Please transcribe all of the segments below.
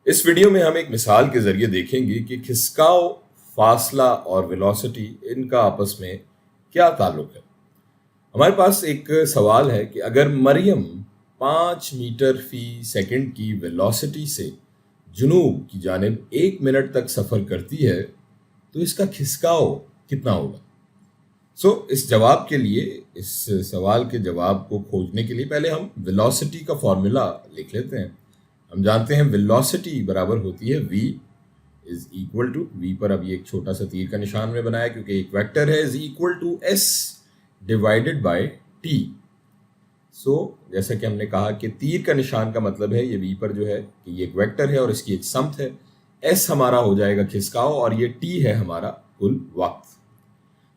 इस वीडियो में हम एक मिसाल के ज़रिए देखेंगे कि खिसकाव, फासला और वेलोसिटी इनका आपस में क्या ताल्लुक है। हमारे पास एक सवाल है कि अगर मरियम 5 मीटर फी सेकंड की वेलोसिटी से जुनूब की जानिब 1 मिनट तक सफ़र करती है, तो इसका खिसकाव कितना होगा? इस जवाब के लिए, इस सवाल के जवाब को खोजने के लिए पहले हम वेलोसिटी का फॉर्मूला लिख लेते हैं। हम जानते हैं वेलोसिटी बराबर होती है v is equal to v पर अब ये एक छोटा सा तीर का निशान में बनाया क्योंकि एक वेक्टर है, is equal to s divided by t। जैसा कि हमने कहा कि तीर का निशान का मतलब है ये v पर जो है कि ये एक वेक्टर है और इसकी एक समत है। s हमारा हो जाएगा खिसकाव और ये t है हमारा कुल वक्त।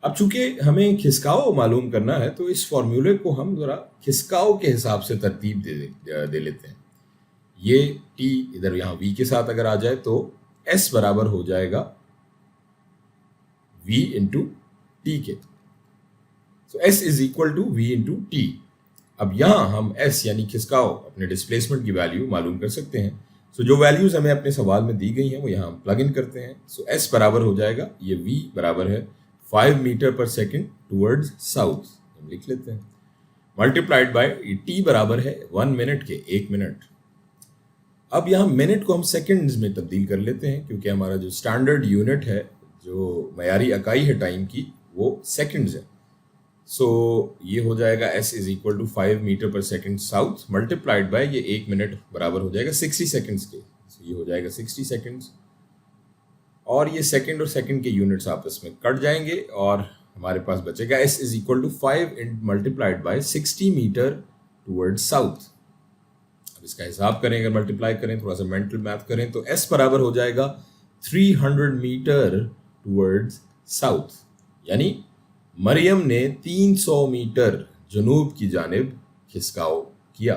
अब चूंकि हमें खिसकाव मालूम करना है तो इस फॉर्मूले को हम जरा खिसकाव के हिसाब से तरतीब दे लेते हैं। ये t इधर यहाँ v के साथ अगर आ जाए तो s बराबर हो जाएगा v इंटू टी के। s is equal to v into t. अब यहाँ हम s यानी खिसकाव अपने डिस्प्लेसमेंट की वैल्यू मालूम कर सकते हैं। जो वैल्यूज हमें अपने सवाल में दी गई हैं वो यहाँ हम प्लग इन करते हैं। s बराबर हो जाएगा, ये v बराबर है 5 मीटर पर सेकेंड टूवर्ड्स साउथ, हम लिख लेते हैं, मल्टीप्लाइड बाय t बराबर है 1 मिनट के, 1 मिनट। अब यहाँ मिनट को हम सेकंड्स में तब्दील कर लेते हैं क्योंकि हमारा जो स्टैंडर्ड यूनिट है, जो मयारी इकाई है टाइम की, वो सेकंड्स है। ये हो जाएगा s is equal to 5 metre per second south multiplied by ये 1 मिनट बराबर हो जाएगा 60 सेकंड्स के। ये हो जाएगा 60 सेकंड्स और ये सेकंड और सेकंड के यूनिट्स आपस में कट जाएंगे और हमारे पास बचेगा s is equal to 5 multiplied by 60 metre toward south. अब इसका हिसाब करें, अगर मल्टीप्लाई करें, थोड़ा सा मेंटल मैथ करें, तो s बराबर हो जाएगा 300 मीटर टूवर्ड्स साउथ, यानी मरियम ने 300 मीटर जुनूब की जानिब खिसकाव किया।